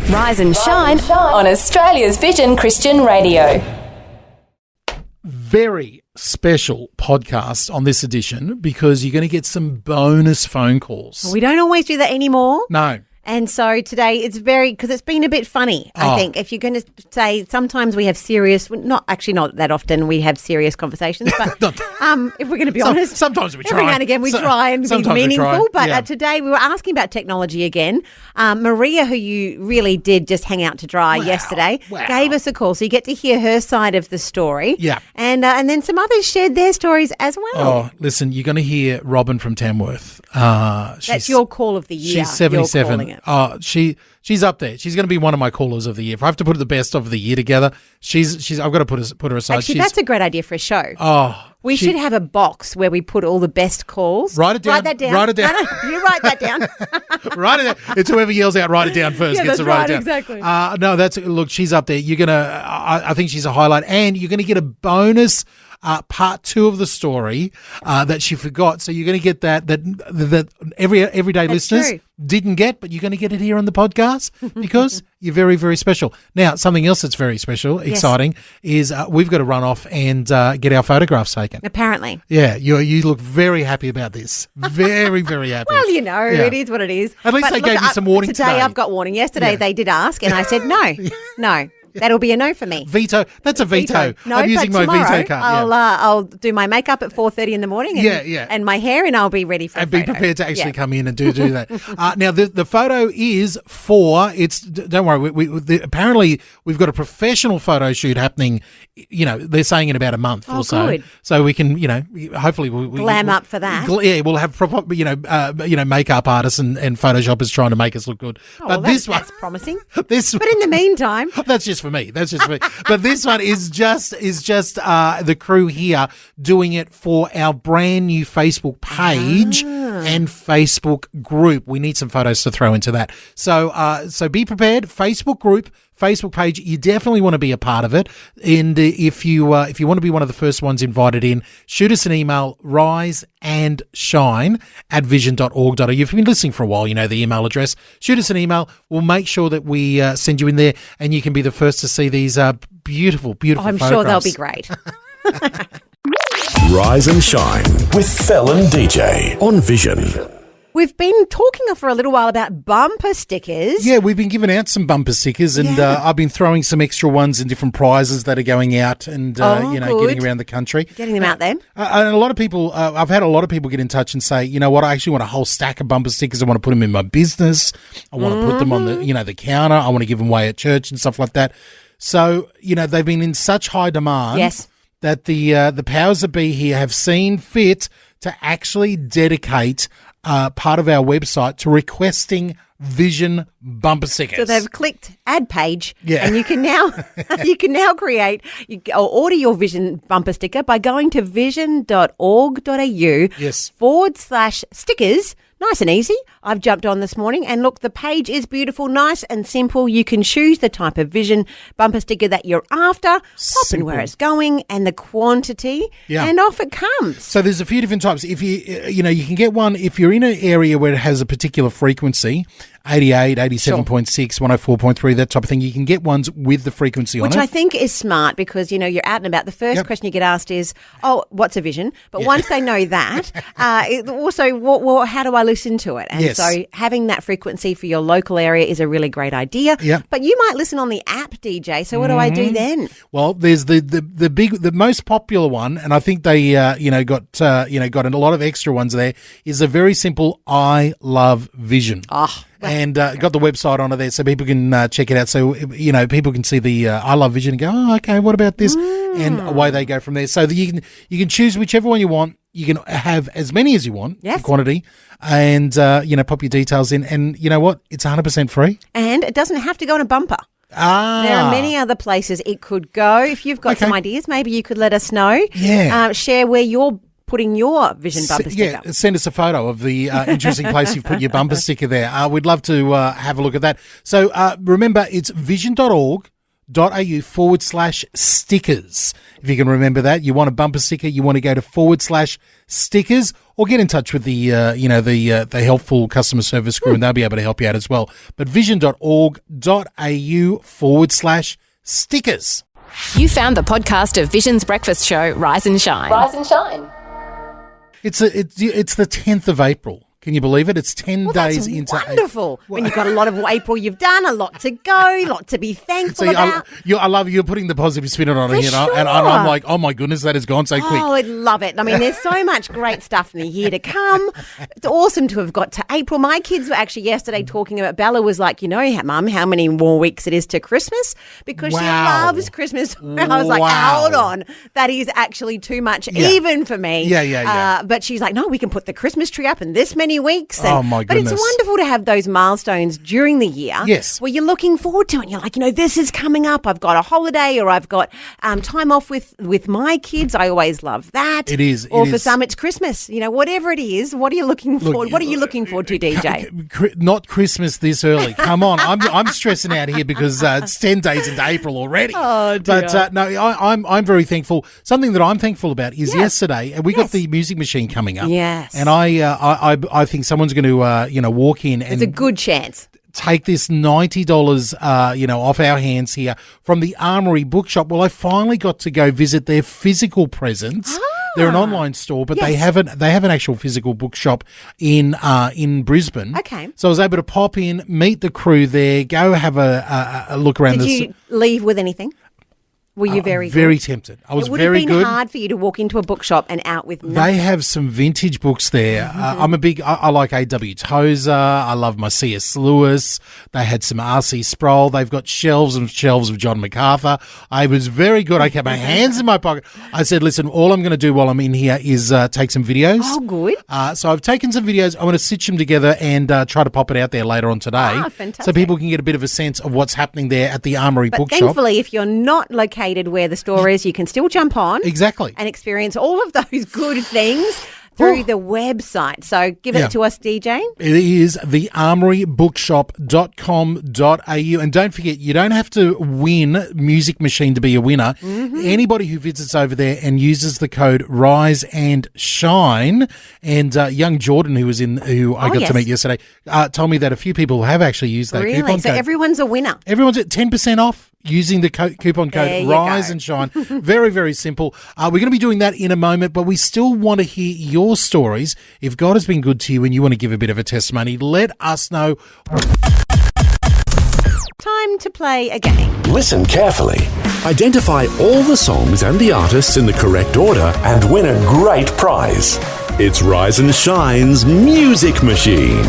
Rise and shine on Australia's Vision Christian Radio. Very special podcast on this edition because you're going to get some bonus phone calls. We don't always do that anymore. No. And so today it's because it's been a bit funny, I think. If you're going to say sometimes we have serious, not that often we have serious conversations, but if we're going to be honest. Sometimes we try. Every now and again we try and be meaningful. But today we were asking about technology again. Maria, who you really did just hang out to dry yesterday, gave us a call. So you get to hear her side of the story. Yeah. And then some others shared their stories as well. Oh, listen, you're going to hear Robin from Tamworth. That's your call of the year. She's 77. You're calling it. Oh, she's up there. She's going to be one of my callers of the year. If I have to put the best of the year together, I've got to put her aside. Actually, that's a great idea for a show. Oh, we should have a box where we put all the best calls. Write it down. Write that down. Write it down. No, you write that down. Write it down. It's whoever yells out, write it down first. Yeah, gets that's to write right, it down. Exactly. Look, she's up there. You're going to, I think she's a highlight, and you're going to get a bonus part 2 of the story that she forgot. So you're going to get that everyday listeners didn't get, but you're going to get it here on the podcast because you're very, very special. Now, something else that's very special, exciting, is we've got to run off and get our photographs taken. Apparently. Yeah, you look very happy about this. Very, very happy. Well, it is what it is. At least they gave you some warning today. I've got warning. Yesterday they did ask and I said no. That'll be a no for me. Veto. That's a veto. No, I'm using my veto card. I'll do my makeup at 4:30 in the morning. And my hair, and I'll be ready for. And be prepared to actually come in and do that. Now the photo is for. Don't worry. Apparently we've got a professional photo shoot happening. They're saying in about a month or so. Good. So we can, hopefully we'll glam up for that. We'll have proper, makeup artists and photoshoppers trying to make us look good. But that's promising. But in the meantime, that's just for me. But this one is just the crew here doing it for our brand new Facebook page and Facebook group. We need some photos to throw into that. So be prepared. Facebook group, Facebook page, you definitely want to be a part of it. And if you want to be one of the first ones invited in, shoot us an email, riseandshine@vision.org.au. If you've been listening for a while, you know the email address. Shoot us an email. We'll make sure that we send you in there and you can be the first to see these beautiful, beautiful photographs. I'm sure they'll be great. Rise and Shine with Fel DJ on Vision. We've been talking for a little while about bumper stickers. Yeah, we've been giving out some bumper stickers and I've been throwing some extra ones and different prizes that are going out and, getting around the country. Getting them out there. And a lot of people, I've had a lot of people get in touch and say, you know what, I actually want a whole stack of bumper stickers. I want to put them in my business. I want to put them on the counter. I want to give them away at church and stuff like that. So, they've been in such high demand that the powers that be here have seen fit to actually dedicate part of our website to requesting Vision bumper stickers. So they've clicked add page, and you can now create or order your Vision bumper sticker by going to vision.org.au/stickers. Nice and easy. I've jumped on this morning and look, the page is beautiful, nice and simple. You can choose the type of Vision bumper sticker that you're after, pop in where it's going and the quantity, and off it comes. So there's a few different types. If you can get one if you're in an area where it has a particular frequency, 88, 87.6, 104.3, that type of thing. You can get ones with the frequency on it. Which I think is smart because, you're out and about. The first question you get asked is, what's a Vision? But once they know that, also, how do I listen to it? And so having that frequency for your local area is a really great idea. Yep. But you might listen on the app, DJ. So what do I do then? Well, there's the most popular one, and I think they got a lot of extra ones there, is a very simple I Love Vision. And got the website on it there so people can check it out. So, people can see the I Love Vision and go, oh, okay, what about this? And away they go from there. So you can choose whichever one you want. You can have as many as you want, the quantity, and, pop your details in. And you know what? It's 100% free. And it doesn't have to go in a bumper. There are many other places it could go. If you've got some ideas, maybe you could let us know. Yeah. Share where you're putting your Vision bumper sticker. Yeah, send us a photo of the interesting place you've put your bumper sticker there. We'd love to have a look at that. So remember, it's vision.org.au vision.org.au/stickers. If you can remember that, you want a bumper sticker, you want to go to /stickers, or get in touch with the the helpful customer service crew, and they'll be able to help you out as well. But vision.org.au/stickers. You found the podcast of Vision's breakfast show, Rise and Shine. Rise and Shine. It's the 10th of April. Can you believe it? It's 10 days into April. Wonderful. When you've got a lot of April you've done, a lot to go, a lot to be thankful about. I love you're putting the positive spin on it, Sure. and I'm like, oh my goodness, that has gone so quick. Oh, I love it. I mean, there's so much great stuff in the year to come. It's awesome to have got to April. My kids were actually yesterday talking about, Bella was like, Mum, how many more weeks it is to Christmas? Because she loves Christmas. I was like, hold on. That is actually too much, even for me. Yeah. But she's like, no, we can put the Christmas tree up in this many weeks. Oh, my goodness. But it's wonderful to have those milestones during the year. Yes. Where you're looking forward to it. And you're like, this is coming up. I've got a holiday or I've got time off with my kids. I always love that. It is. Or for some, it's Christmas. Whatever it is, what are you looking forward? What are you looking forward to, DJ? Not Christmas this early. Come on. I'm stressing out here because it's 10 days into April already. Oh, dear. But no, I'm very thankful. Something that I'm thankful about is yesterday, and we got the music machine coming up. Yes. And I think someone's going to walk in and It's a good chance. take this $90 off our hands here from the Armory Bookshop. Well, I finally got to go visit their physical presence. They're an online store, but they have an actual physical bookshop in Brisbane. Okay. So I was able to pop in, meet the crew there, go have a look around. Did you leave with anything? Were you very tempted? I was it would very have been good. hard for you to walk into a bookshop and out with nothing. They have some vintage books there. I like A.W. Tozer. I love my C.S. Lewis. They had some R.C. Sproul. They've got shelves and shelves of John MacArthur. I was very good. I kept my hands in my pocket. I said, listen, all I'm going to do while I'm in here is take some videos. Oh, good. So I've taken some videos. I'm going to stitch them together and try to pop it out there later on today. Fantastic. So people can get a bit of a sense of what's happening there at the Armory But Bookshop. thankfully, if you're not located where the store is, you can still jump on. Exactly. And experience all of those good things through the website. So give it to us, DJ. It is thearmorybookshop.com.au. And don't forget, you don't have to win Music Machine to be a winner. Mm-hmm. Anybody who visits over there and uses the code Rise and Shine, and young Jordan, who I got to meet yesterday, told me that a few people have actually used that coupon code. So everyone's a winner. Everyone's at 10% off. Using the coupon code Rise and Shine. Very, very simple. We're going to be doing that in a moment, but we still want to hear your stories. If God has been good to you and you want to give a bit of a testimony, let us know. Time to play a game. Listen carefully. Identify all the songs and the artists in the correct order and win a great prize. It's Rise and Shine's Music Machine.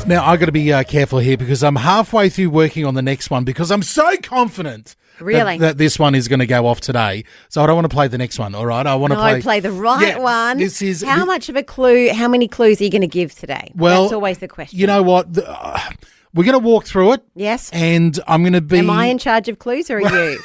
Now, I've got to be careful here because I'm halfway through working on the next one because I'm so confident that this one is going to go off today. So I don't want to play the next one, all right? I want to play the right one. This is how much of a clue, how many clues are you going to give today? Well, that's always the question. You know what? We're going to walk through it. Yes. And I'm going to be... Am I in charge of clues or are you?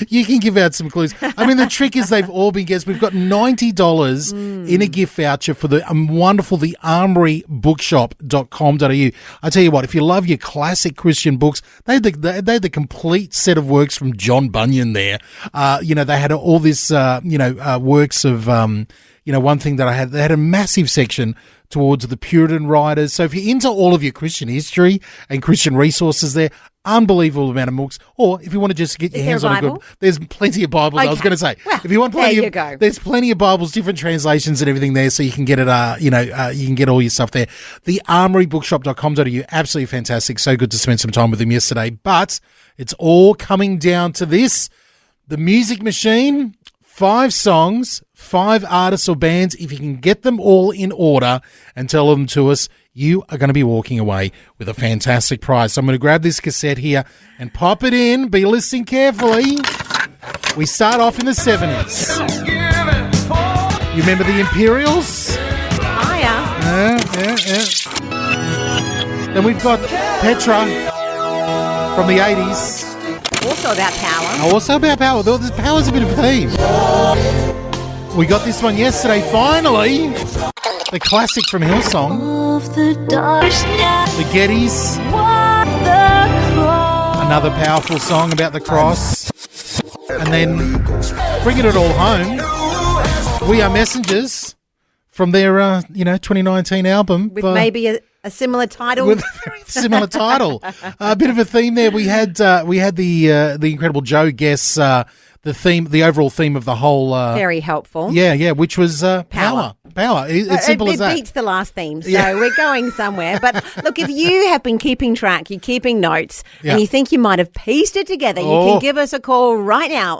You can give out some clues. I mean, the trick is they've all been guessed. We've got $90 in a gift voucher for the wonderful the armorybookshop.com.au. I tell you what, if you love your classic Christian books, they had the complete set of works from John Bunyan there. They had all this, works of, one thing that I had, they had a massive section towards the Puritan writers. So if you're into all of your Christian history and Christian resources there, unbelievable amount of books. Or if you want to just get your hands on a good, there's plenty of Bibles. Okay. I was going to say, if you want plenty there's plenty of Bibles, different translations and everything there, so you can get it. You can get all your stuff there. The armorybookshop.com.au, absolutely fantastic. So good to spend some time with them yesterday. But it's all coming down to this: the Music Machine. 5 songs, 5 artists or bands. If you can get them all in order and tell them to us, you are going to be walking away with a fantastic prize. So I'm going to grab this cassette here and pop it in. Be listening carefully. We start off in the 70s. You remember the Imperials? Yeah. Then we've got Petra from the 80s. Also about power. This power's a bit of a theme. We got this one yesterday, finally. The classic from Hillsong. The Gettys. Another powerful song about the cross. And then bringing it all home, We Are Messengers from their 2019 album. With maybe a similar title. With a very similar title. A bit of a theme there. We had the incredible Joe guess the overall theme of the whole. Very helpful. Yeah, which was power. Power. It's simple as that. It beats the last theme, so we're going somewhere. But look, if you have been keeping track, you're keeping notes, and you think you might have pieced it together, you can give us a call right now.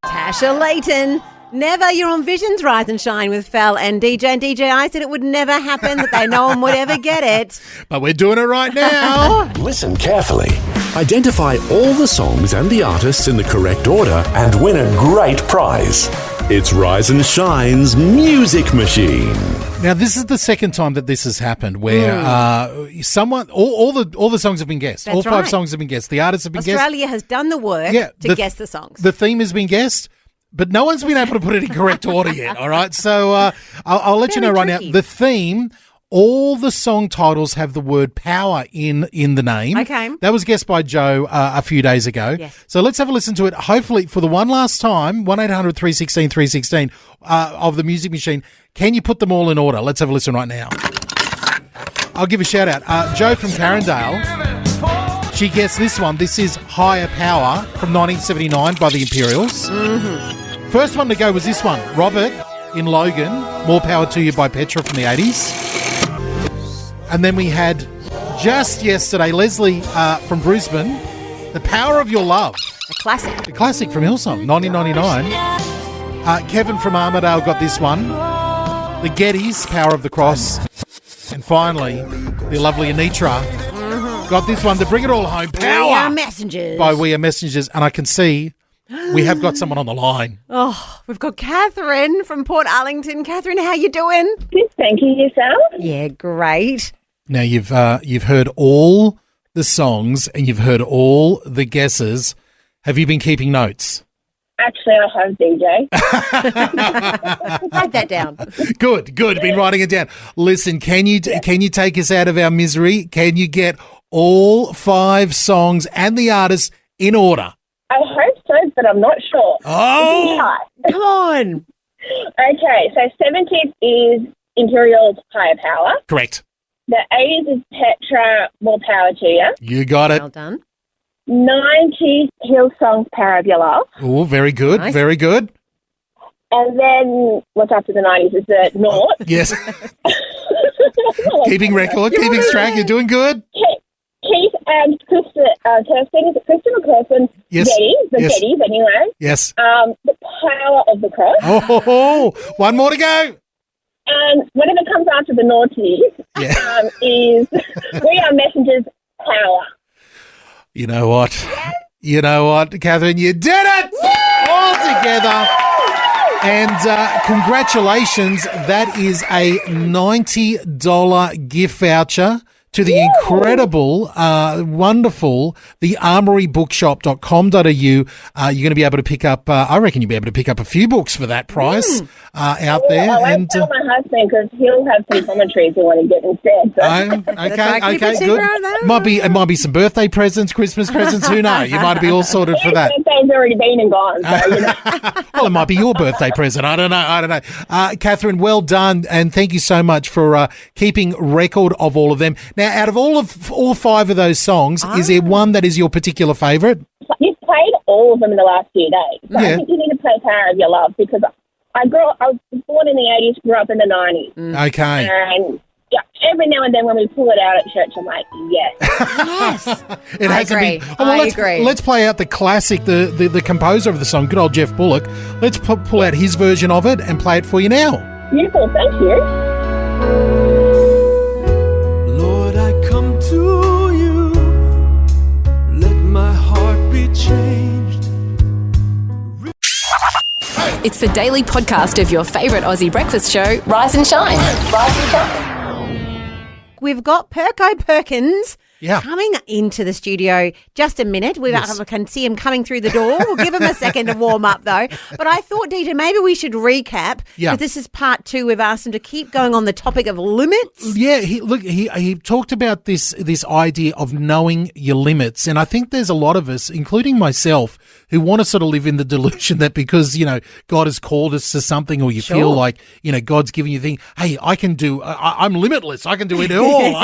Tasha Layton. Never, you're on Visions Rise and Shine with Fel and DJ. And DJ, I said it would never happen, that no one would ever get it. But we're doing it right now. Listen carefully. Identify all the songs and the artists in the correct order and win a great prize. It's Rise and Shine's Music Machine. Now, this is the second time that this has happened where all the songs have been guessed. That's all five right. songs have been guessed. The artists have been guessed. Australia has done the work to guess the songs. The theme has been guessed. But no one's been able to put it in correct order yet, all right? So I'll let you know right now. The theme, all the song titles have the word power in the name. Okay. That was guessed by Joe a few days ago. Yes. So let's have a listen to it. Hopefully, for the one last time, 1-800-316-316 of the Music Machine. Can you put them all in order? Let's have a listen right now. I'll give a shout out. Joe from Carindale. She guessed this one. This is Higher Power from 1979 by the Imperials. Mm-hmm. First one to go was this one. Robert in Logan, More Power to You by Petra from the 80s. And then we had just yesterday, Leslie from Brisbane, The Power of Your Love. A classic. The classic from Hillsong, 1999. Kevin from Armidale got this one. The Gettys, Power of the Cross. And finally, the lovely Anitra got this one to bring it all home. Power. We Are Messengers. By We Are Messengers. And I can see we have got someone on the line. Oh, we've got Catherine from Port Arlington. Catherine, how you doing? Good, thank you. Yourself? Yeah, great. Now, you've heard all the songs and you've heard all the guesses. Have you been keeping notes? Actually, I have, DJ. Write that down. Good. Been writing it down. Listen, can you take us out of our misery? Can you get all five songs and the artists in order? I hope so, but I'm not sure. Oh! Come on. Okay, so 70s is Imperial's Higher Power. Correct. The 80s is Petra, More Power to You. You got it. Well done. 90s, Hillsong's Power of Your Love. Oh, very good. Nice. Very good. And then what's after the 90s is the North. Yes. Keeping record, keeping track. You're doing good. Keith and Kirsten, is it Kirsten or Kirsten? Yes. Gettys anyway. Yes. The Power of the Cross. Oh, one more to go. And whatever comes after the noughties is We Are Messengers Power. You know what? Catherine, you did it all together. And congratulations. That is a $90 gift voucher to the incredible, wonderful, thearmorybookshop.com.au. You're going to be able to pick up, I reckon you'll be able to pick up a few books for that price out there. I won't tell my husband because he'll have some commentaries he want to get instead. So. Okay, good. It might be some birthday presents, Christmas presents, who knows? You might be all sorted for that. His birthday's already been and gone. So, Well, it might be your birthday present. I don't know. Catherine, well done, and thank you so much for keeping record of all of them. Now, out of all five of those songs, is there one that is your particular favourite? You've played all of them in the last few days. So I think you need to play Power of Your Love because I was born in the 80s, grew up in the 90s. Okay. And every now and then when we pull it out at church, I'm like, yes. It hasn't been. I agree. Let's play out the classic, the composer of the song, good old Jeff Bullock. Let's pull out his version of it and play it for you now. Beautiful, thank you. Lord, I come to you. Let my heart be changed. It's the daily podcast of your favourite Aussie breakfast show, Rise and Shine. We've got Perko Perkins coming into the studio. Just a minute. We can see him coming through the door. We'll give him a second to warm up, though. But I thought, DJ, maybe we should recap, because this is part 2. We've asked him to keep going on the topic of limits. Yeah, he talked about this idea of knowing your limits, and I think there's a lot of us, including myself, who want to sort of live in the delusion that because, God has called us to something, or you feel like, God's giving you a thing, hey, I'm limitless. I can do it all.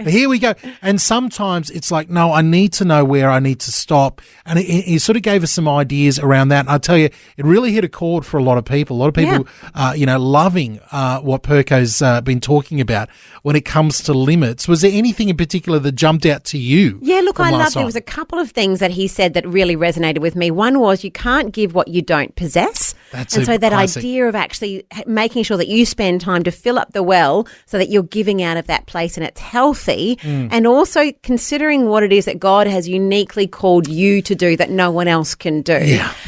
Here we go. And sometimes it's like, no, I need to know where I need to stop. And he sort of gave us some ideas around that. And I tell you, it really hit a chord for a lot of people. A lot of people, loving what Perko's been talking about when it comes to limits. Was there anything in particular that jumped out to you? Yeah, look, I loved, there was a couple of things that he said that really resonated with me. One was, you can't give what you don't possess. So that classic idea of actually making sure that you spend time to fill up the well so that you're giving out of that place and it's healthy, and also considering what it is that God has uniquely called you to do that no one else can do.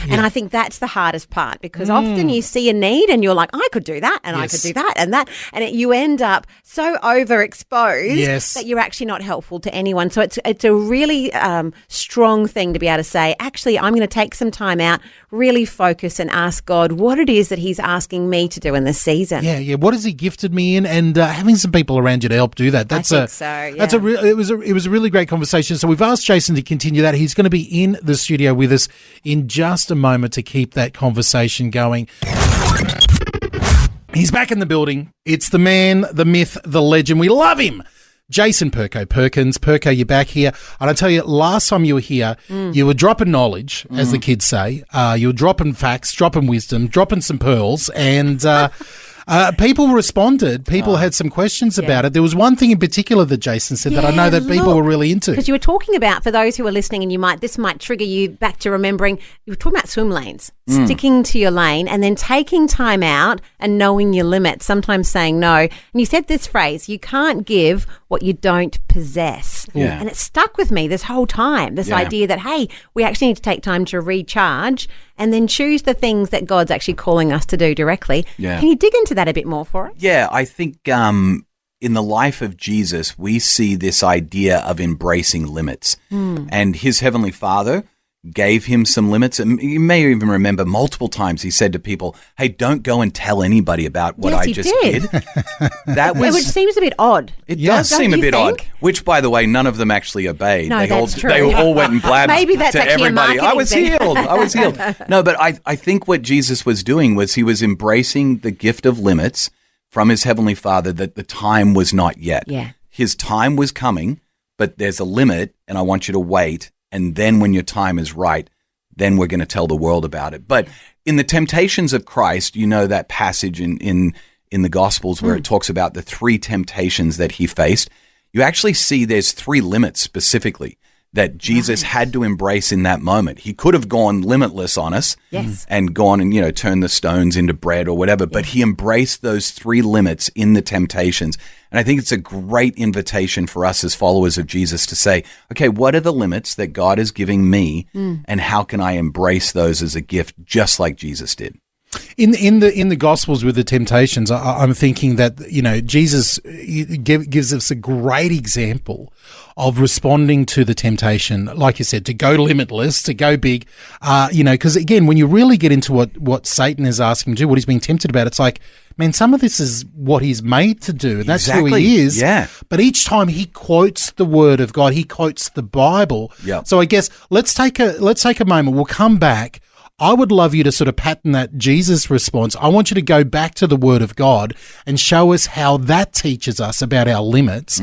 And I think that's the hardest part, because often you see a need and you're like, I could do that and I could do that and that, and you end up so overexposed that you're actually not helpful to anyone. So it's a really strong thing to be able to say, actually, I'm going to take some time out, really focus and ask God what it is that he's asking me to do in this season. Yeah. What has he gifted me in? And having some people around you to help do that. It was a really great conversation. So we've asked Jason to continue that. He's going to be in the studio with us in just a moment to keep that conversation going. He's back in the building. It's the man, the myth, the legend. We love him. Jason Perko Perkins. Perko, you're back here. And I tell you, last time you were here, you were dropping knowledge, as the kids say. You were dropping facts, dropping wisdom, dropping some pearls. And people responded. People had some questions about it. There was one thing in particular that Jason said that I know that people were really into. Because you were talking about, for those who are listening, and this might trigger you back to remembering, you were talking about swim lanes, sticking to your lane and then taking time out and knowing your limits, sometimes saying no. And you said this phrase, you can't give what you don't possess. And it stuck with me this whole time, this idea that, hey, we actually need to take time to recharge and then choose the things that God's actually calling us to do directly. Can you dig into that a bit more for us? Yeah, I think in the life of Jesus, we see this idea of embracing limits. And his Heavenly Father gave him some limits. And you may even remember multiple times he said to people, hey, don't go and tell anybody about what I just did. Which seems a bit odd. It does seem a bit odd, which, by the way, none of them actually obeyed. No, that's true. They all went and blabbed Maybe that's to everybody. I was healed. No, but I think what Jesus was doing was he was embracing the gift of limits from his Heavenly Father, that the time was not yet. His time was coming, but there's a limit, and I want you to wait. And then when your time is right, then we're going to tell the world about it. But in the temptations of Christ, that passage in the Gospels where it talks about the 3 temptations that he faced, you actually see there's 3 limits specifically that Jesus had to embrace in that moment. He could have gone limitless on us and gone and, turned the stones into bread or whatever, but he embraced those 3 limits in the temptations. And I think it's a great invitation for us as followers of Jesus to say, okay, what are the limits that God is giving me and how can I embrace those as a gift just like Jesus did? In the Gospels with the temptations, I'm thinking that Jesus gives us a great example of responding to the temptation, like you said, to go limitless, to go big. Because again, when you really get into what Satan is asking him to do, what he's being tempted about, it's like, man, some of this is what he's made to do. And that's who he is. Yeah. But each time he quotes the Word of God, he quotes the Bible. Yep. So I guess let's take a moment. We'll come back. I would love you to sort of pattern that Jesus response. I want you to go back to the Word of God and show us how that teaches us about our limits.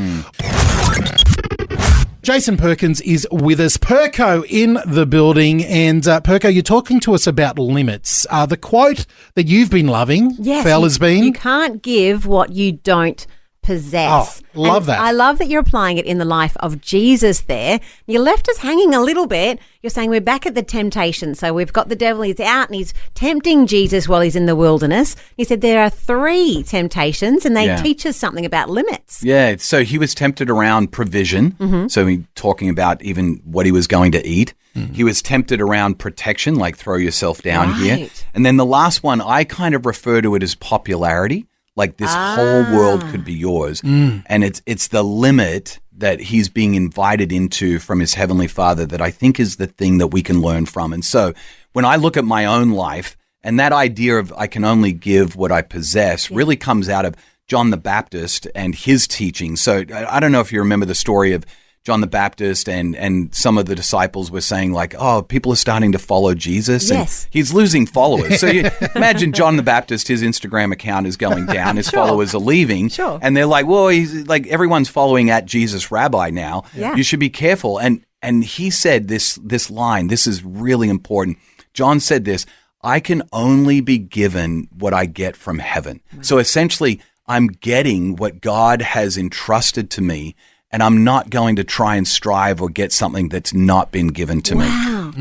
Jason Perkins is with us. Perko in the building. And Perko, you're talking to us about limits. The quote that you've been loving, Fel, has been... You can't give what you don't possess. Oh, love that. I love that you're applying it in the life of Jesus there. You left us hanging a little bit. You're saying we're back at the temptation. So we've got the devil, he's out and he's tempting Jesus while he's in the wilderness. You said there are 3 temptations and they teach us something about limits. Yeah, so he was tempted around provision. So he talking about even what he was going to eat. He was tempted around protection, like throw yourself down here. And then the last one, I kind of refer to it as popularity. Like this whole world could be yours. And it's the limit that he's being invited into from his heavenly Father that I think is the thing that we can learn from. And so when I look at my own life, and that idea of I can only give what I possess really comes out of John the Baptist and his teaching. So I don't know if you remember the story of John the Baptist and some of the disciples were saying like, oh, people are starting to follow Jesus. Yes. And he's losing followers. So you imagine John the Baptist, his Instagram account is going down. His followers are leaving. Sure. And they're like, well, he's like, everyone's following at Jesus Rabbi now. Yeah. You should be careful. And he said this line, this is really important. John said this, I can only be given what I get from heaven. So essentially, I'm getting what God has entrusted to me, and I'm not going to try and strive or get something that's not been given to me.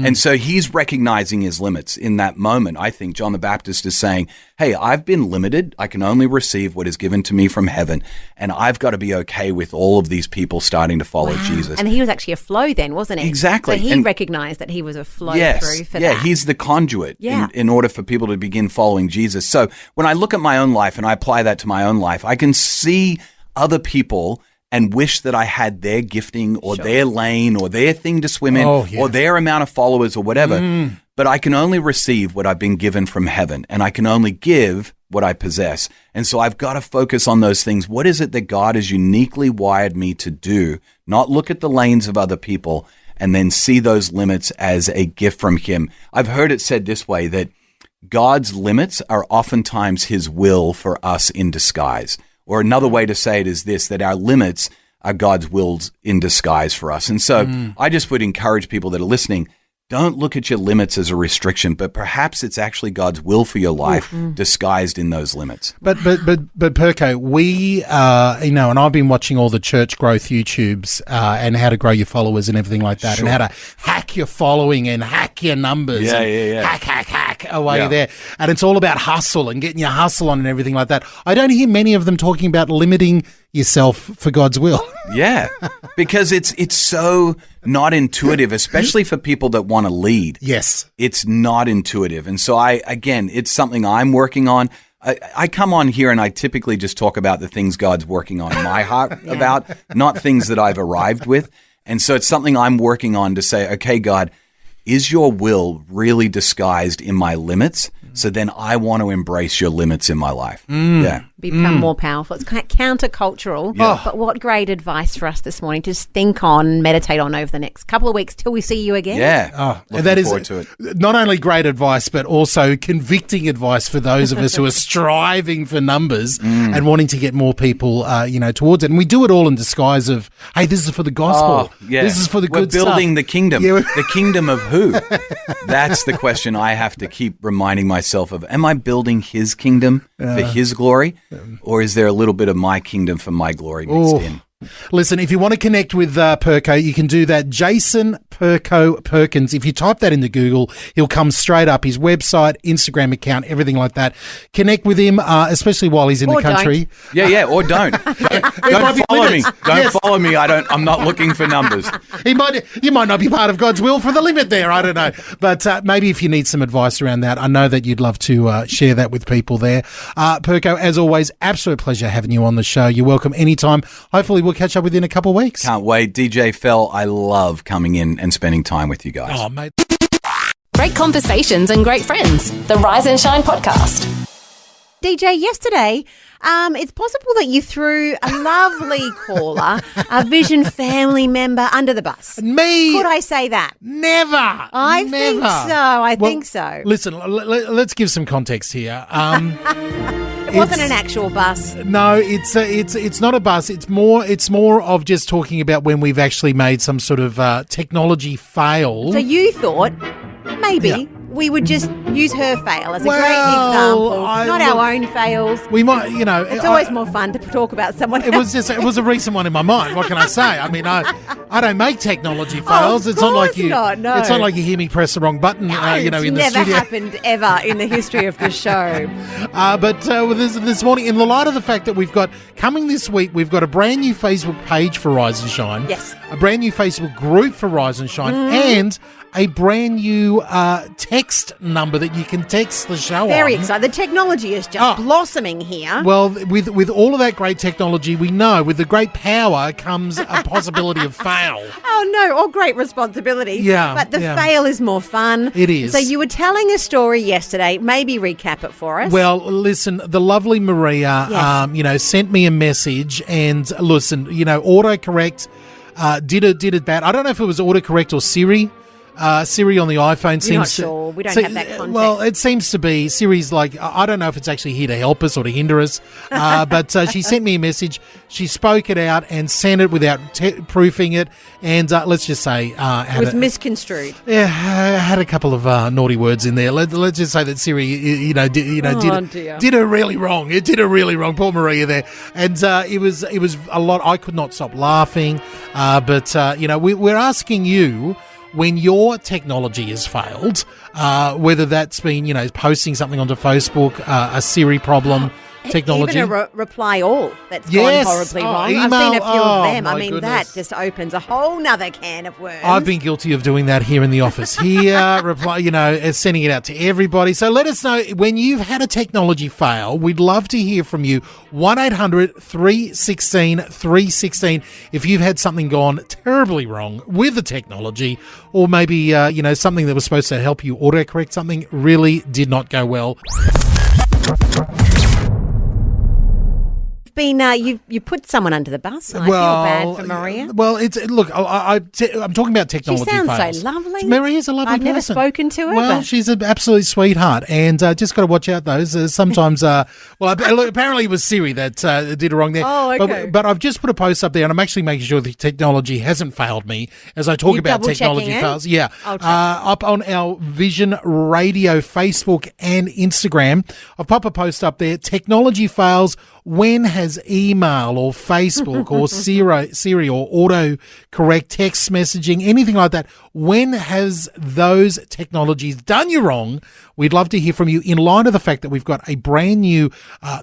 And so he's recognizing his limits in that moment. I think John the Baptist is saying, hey, I've been limited. I can only receive what is given to me from heaven. And I've got to be okay with all of these people starting to follow Jesus. And he was actually a flow then, wasn't he? Exactly. So he And recognized that he was a flow through for that. Yeah, he's the conduit in order for people to begin following Jesus. So when I look at my own life and I apply that to my own life, I can see other people and wish that I had their gifting or their lane or their thing to swim in or their amount of followers or whatever. But I can only receive what I've been given from heaven, and I can only give what I possess. And so I've got to focus on those things. What is it that God has uniquely wired me to do? Not look at the lanes of other people and then see those limits as a gift from him. I've heard it said this way, that God's limits are oftentimes his will for us in disguise. Or another way to say it is this, that our limits are God's wills in disguise for us. And so I just would encourage people that are listening, don't look at your limits as a restriction, but perhaps it's actually God's will for your life disguised in those limits. But Perko, we and I've been watching all the church growth YouTubes and how to grow your followers and everything like that, and how to hack your following and hack your numbers. Hack away there. And it's all about hustle and getting your hustle on and everything like that. I don't hear many of them talking about limiting yourself for God's will. Yeah, because it's so not intuitive, especially for people that want to lead. Yes. It's not intuitive. And so it's something I'm working on. I come on here and I typically just talk about the things God's working on in my heart about, not things that I've arrived with. And so it's something I'm working on to say, okay, God, is your will really disguised in my limits? So then I want to embrace your limits in my life. Yeah. Become more powerful. It's kind of countercultural. But what great advice for us this morning to just think on, meditate on over the next couple of weeks till we see you again. Yeah. Looking forward to it. Not only great advice, but also convicting advice for those of us who are striving for numbers and wanting to get more people, towards it. And we do it all in disguise of, hey, this is for the gospel. This is for the good stuff. We're building the kingdom. Yeah. The kingdom of who? That's the question I have to keep reminding myself of. Am I building his kingdom for his glory? Or is there a little bit of my kingdom for my glory mixed in? Listen, if you want to connect with Perko, you can do that. Jason Perko Perkins. If you type that into Google, he'll come straight up. His website, Instagram account, everything like that. Connect with him, especially while he's in the country. Don't. Or don't. Don't follow me. Don't follow me. I'm not looking for numbers. You might not be part of God's will for the limit there. I don't know. But maybe if you need some advice around that, I know that you'd love to share that with people there. Perko, as always, absolute pleasure having you on the show. You're welcome anytime. Hopefully we'll catch up with you in a couple of weeks. Can't wait. DJ Fel, I love coming in and spending time with you guys. Oh, mate. Great conversations and great friends. The Rise and Shine podcast. DJ, yesterday, it's possible that you threw a lovely caller, a Vision family member, under the bus. Me? Could I say that? Never. I think so. I think so. Listen, let's give some context here. It wasn't an actual bus. No, it's not a bus. It's more of just talking about when we've actually made some sort of technology fail. So you thought maybe we would just use her fail as a great example, not our own fails. We might, It's always more fun to talk about someone else. It was a recent one in my mind. What can I say? I mean, I don't make technology fails. It's not like you. No. It's not like you hear me press the wrong button. In the studio. Never happened ever in the history of the show. But this morning, in the light of the fact that we've got coming this week, we've got a brand new Facebook page for Rise and Shine. Yes. A brand new Facebook group for Rise and Shine, and a brand new tech text number that you can text the show Very on. excited. The technology is just blossoming here. Well, with all of that great technology, we know with the great power comes a possibility of fail. Oh, no, all great responsibility. Yeah, But the yeah. fail is more fun. It is. So you were telling a story yesterday. Maybe recap it for us. Well, listen, the lovely Maria, Yes. sent me a message, and listen, autocorrect did it bad. I don't know if it was autocorrect or Siri. Siri on the iPhone seems You're not sure. We don't have that context. Well, it seems to be Siri's like, I don't know if it's actually here to help us or to hinder us, but she sent me a message. She spoke it out and sent it without proofing it, and let's just say it was misconstrued. Yeah, had a couple of naughty words in there. Let's just say that Siri, did her really wrong. It did her really wrong. Poor Maria there, and it was a lot. I could not stop laughing, but we're asking you, when your technology has failed, whether that's been, posting something onto Facebook, a Siri problem, technology. Even a reply all that's Yes. gone horribly wrong. Email. I've seen a few of them. My I mean, goodness. that just opens a whole nother can of worms. I've been guilty of doing that here in the office. Here, sending it out to everybody. So let us know when you've had a technology fail. We'd love to hear from you. 1-800-316-316 if you've had something gone terribly wrong with the technology, or maybe, something that was supposed to help you autocorrect something really did not go well. You put someone under the bus. I feel bad for Maria. Well, I'm talking about technology. She sounds fails. so lovely. Maria's a lovely I've never person. spoken to her. Well, but she's an absolute sweetheart, and just got to watch out those. Sometimes, apparently it was Siri that did it wrong there. Oh, okay. But I've just put a post up there, and I'm actually making sure the technology hasn't failed me as I talk You're about technology double-checking it? fails. Yeah, I'll check. up on our Vision Radio Facebook and Instagram, I've popped a post up there. Technology fails. When has email or Facebook or Siri or autocorrect text messaging, anything like that, when has those technologies done you wrong? We'd love to hear from you in light of the fact that we've got a brand new,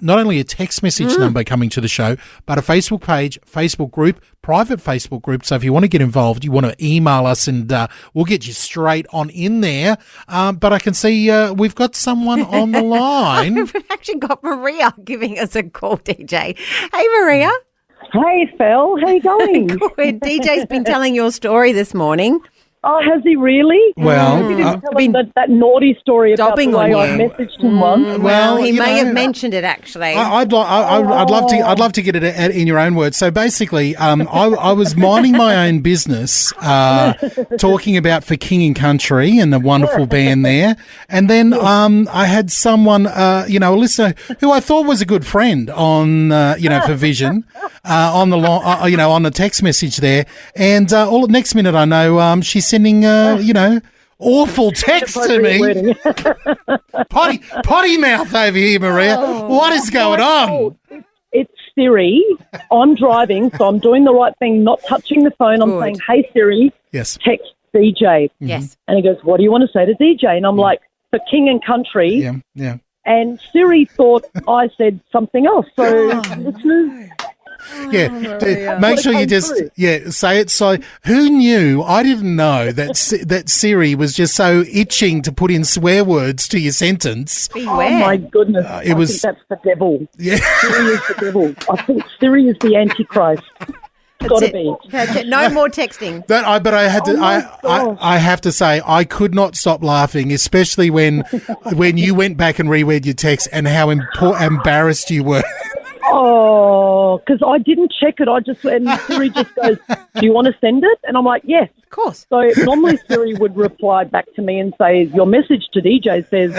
not only a text message number coming to the show, but a Facebook page, Facebook group, private Facebook group. So if you want to get involved, you want to email us and we'll get you straight on in there. But I can see we've got someone on the line. We've actually got Maria giving us a call, DJ. Hey, Maria. Hey, Fel. How you going? Good. DJ's been telling your story this morning. Oh, has he really? Well, you didn't tell him that naughty story about the Dobbing way on I you. messaged him once. Well, he you may know, have mentioned it actually. I'd love to get it in your own words. So basically, I was minding my own business, talking about For King and Country and the wonderful band there, and then I had someone, a listener who I thought was a good friend on, for Vision, on the on the text message there, and all next minute I know she's sending, awful text to me. Potty mouth over here, Maria. What is going on? It's Siri. I'm driving, so I'm doing the right thing, not touching the phone. I'm saying, hey, Siri, Yes. text DJ. Yes. And he goes, what do you want to say to DJ? And I'm like, For King and Country. Yeah, yeah. And Siri thought I said something else. So listeners, Yeah, make sure you just say it. So, who knew? I didn't know that Siri was just so itching to put in swear words to your sentence. Beware. oh my goodness, I think that's the devil. Yeah, Siri is the devil. I think Siri is the Antichrist. It's got to be. That's it. No more texting. but I had to. gosh. I have to say I could not stop laughing, especially when you went back and reread your text and how embarrassed you were. Oh, because I didn't check it. And Siri just goes, do you want to send it? And I'm like, yes. Of course. So normally Siri would reply back to me and say, your message to DJ says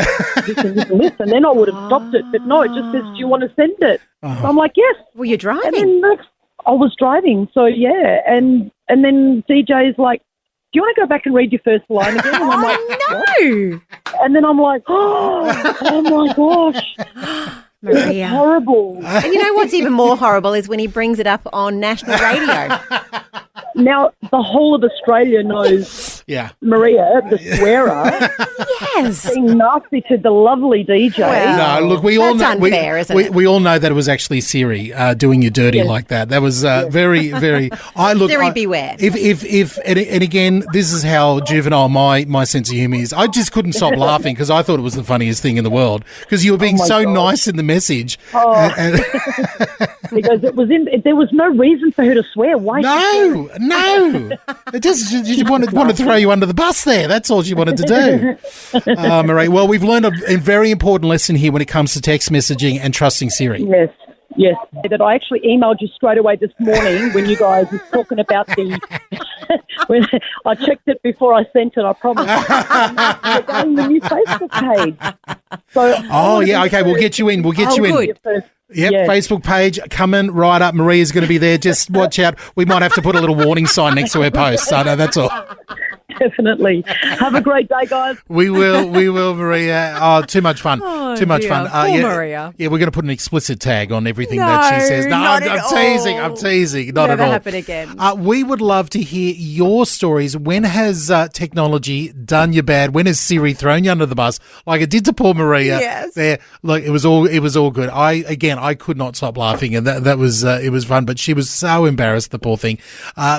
this and this and this. And then I would have stopped it. But no, it just says, do you want to send it? So I'm like, yes. Well, you're driving. And then I was driving. So, yeah. And then DJ's like, do you want to go back and read your first line again? And I'm like, no. and then I'm like, oh my gosh. Maria. It's horrible. And you know what's even more horrible is when he brings it up on national radio. Now, the whole of Australia knows Yeah. Maria, the swearer, Yes. being nasty to the lovely DJ. Well, No, look, we all that's know. unfair, isn't it? We all know that it was actually Siri doing you dirty like that. That was very, very. Siri, beware. If and again, this is how juvenile my sense of humour is. I just couldn't stop laughing because I thought it was the funniest thing in the world because you were being so nice in the message. Because there was no reason for her to swear. Why? No. It just she wanted to throw you under the bus there. That's all she wanted to do. Marie, well, we've learned a very important lesson here when it comes to text messaging and trusting Siri. Yes. That I actually emailed you straight away this morning when you guys were talking about the. When I checked it before I sent it. I promise. Regarding the new Facebook page. So, okay. We'll get you in. We'll get you in. Good. Yep, Yes. Facebook page coming right up. Maria's going to be there. Just watch out. We might have to put a little warning sign next to her post. So no, that's all. Definitely. Have a great day, guys. We will, Maria. Oh, too much fun. Too much dear. fun. Poor Maria. Yeah, we're going to put an explicit tag on everything No, that she says. No, not I'm at teasing. all. I'm teasing. Not Never at all. happen again. We would love to hear your stories. When has technology done you bad? When has Siri thrown you under the bus, like it did to poor Maria? Yes. There, look, it was all good. I could not stop laughing, and that was it was fun. But she was so embarrassed, the poor thing.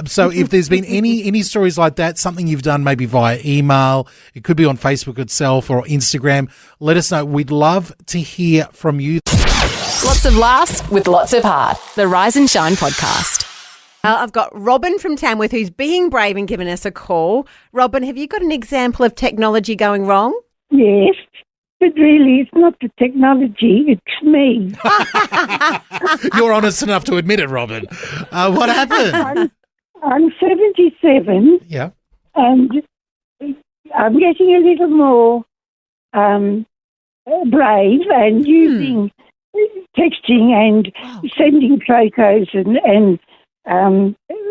So if there's been any stories like that, something you've done maybe via email, it could be on Facebook itself or Instagram, let us know. We'd love to hear from you. Lots of laughs with lots of heart. The Rise and Shine podcast. I've got Robin from Tamworth who's being brave and giving us a call. Robin, have you got an example of technology going wrong? Yes, but really it's not the technology, it's me. You're honest enough to admit it, Robin. What happened? I'm 77 Yeah. and I'm getting a little more brave and using texting and sending photos and